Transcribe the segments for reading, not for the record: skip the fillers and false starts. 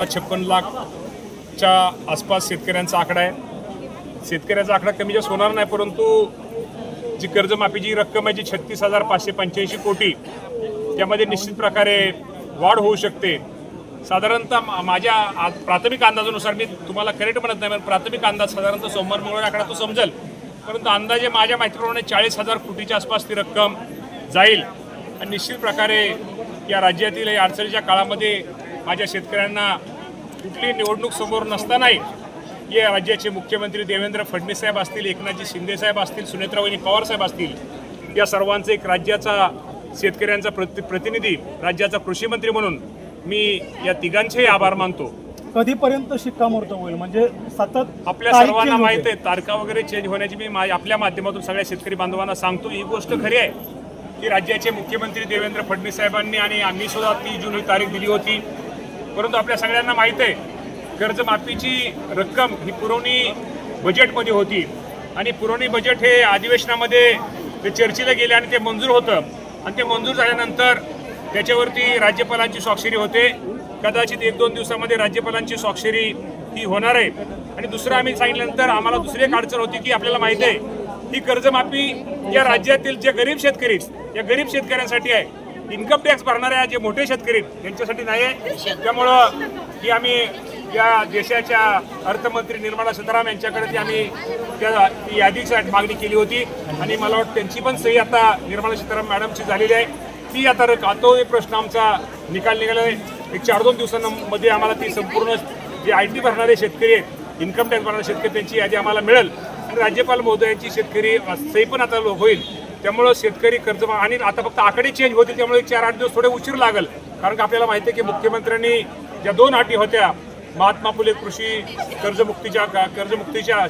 56 लाखच्या आसपास शेतकऱ्यांचा आकडा आहे। शेतकऱ्याचा आकडा कमी जास्त होणार नाही, परंतु जी कर्जमाफीची रक्कम आहे जी 36,585 कोटी, त्यामध्ये निश्चित प्रकारे वाढ होऊ शकते। साधारणतः माझ्या प्राथमिक अंदाजानुसार, मी तुम्हाला करेक्ट म्हणत नाही, पण प्राथमिक अंदाज साधारणतः सोमवार मंगळवार आकडा तो समजेल, परंतु अंदाजे माझ्या माहितीप्रमाणे 40,000 कोटीच्या आसपास ती रक्कम जाईल। आणि निश्चित प्रकारे या राज्यातील या अडचणीच्या काळामध्ये माझ्या शेतकऱ्यांना कुठली निवडणूक समोर नसतानाही या राज्याचे मुख्यमंत्री देवेंद्र फडणवीस साहेब असतील, एकनाथजी शिंदे साहेब असतील, सुनेत्रावहिनी पवार साहेब असतील, या सर्वांचे एक राज्याचा शेतकऱ्यांचा प्रतिनिधी, राज्याचा कृषी मंत्री म्हणून मी या तिघांचेही आभार मानतो। कधीपर्यंत शिक्कामोर्तब होईल? म्हणजे सतत आपल्या सर्वांना माहिती आहे तारखा वगैरे चेंज होण्याची मी आपल्या माध्यमातून सगळ्या शेतकरी बांधवांना सांगतो। ही गोष्ट खरी आहे की राज्याचे मुख्यमंत्री देवेंद्र फडणवीस साहेबांनी आणि आम्ही सुद्धा 30 जून ही तारीख दिली होती, परंतु आपल्या सगळ्यांना माहीत आहे कर्जमाफीची रक्कम ही पुरवणी बजेटमध्ये होती आणि पुरवणी बजेट हे अधिवेशनामध्ये ते चर्चेला गेले आणि ते मंजूर होतं आणि ते मंजूर झाल्यानंतर त्याच्यावरती राज्यपालांची स्वाक्षरी होते। कदाचित 1-2 दिवसामध्ये राज्यपालांची स्वाक्षरी ही होणार आहे। आणि दुसरं आम्ही सांगितल्यानंतर आम्हाला दुसरी एक अडचण होती की आपल्याला माहिती आहे ही कर्जमाफी या राज्यातील जे गरीब शेतकरी, या गरीब शेतकऱ्यांसाठी आहे, इन्कम टॅक्स भरणाऱ्या जे मोठे शेतकरी त्यांच्यासाठी नाही आहे। त्यामुळं ही आम्ही या देशाच्या अर्थमंत्री निर्मला सीतारामन यांच्याकडे ती आम्ही त्या यादीची मागणी केली होती आणि मला वाटतं त्यांची पण सही आता निर्मला सीतारामन मॅडमची झालेली आहे। ती आता तो एक प्रश्न आमचा निकाल निघाला आहे। एक 4-2 दिवसांमध्ये आम्हाला ती संपूर्ण जे IT भरणारे शेतकरी आहेत, इन्कम टॅक्स भरणारे शेतकरी, त्यांची यादी आम्हाला मिळेल आणि राज्यपाल महोदयांची शेतकरी सही पण आता होईल। त्यामुळं शेतकरी कर्ज आणि आता फक्त आकडे चेंज होतील, त्यामुळे 4-8 दिवस थोडे उशीर लागेल, कारण की आपल्याला माहिती आहे की मुख्यमंत्र्यांनी ज्या 2 अटी होत्या, महात्मा फुले कृषी कर्जमुक्तीच्या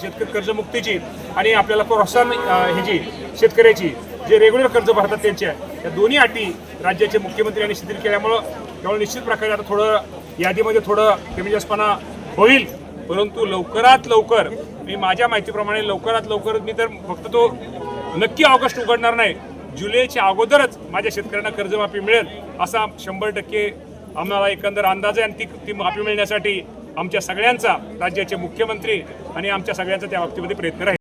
शेतकरी कर्जमुक्तीची आणि आपल्याला प्रोत्साहन ह्याची शेतकऱ्याची जे रेग्युलर कर्ज भरतात त्यांच्या, या दोन्ही अटी राज्याचे मुख्यमंत्री यांनी शिथिल केल्यामुळं त्यामुळे निश्चित प्रकारे आता थोडं यादीमध्ये थोडं कमी जास्तपणा होईल, परंतु लवकरात लवकर, मी माझ्या माहितीप्रमाणे लवकरात लवकर, मी तर फक्त तो नक्की ऑगस्ट उघडणार नाही, जुलैच्या अगोदरच माझ्या शेतकऱ्यांना कर्जमाफी मिळेल असा 100% आम्हाला एकंदर अंदाज आहे। आणि ती माफी मिळण्यासाठी आमच्या सगळ्यांचा, राज्याचे मुख्यमंत्री आणि आमच्या सगळ्यांचा त्या बाबतीमध्ये प्रयत्न राहील।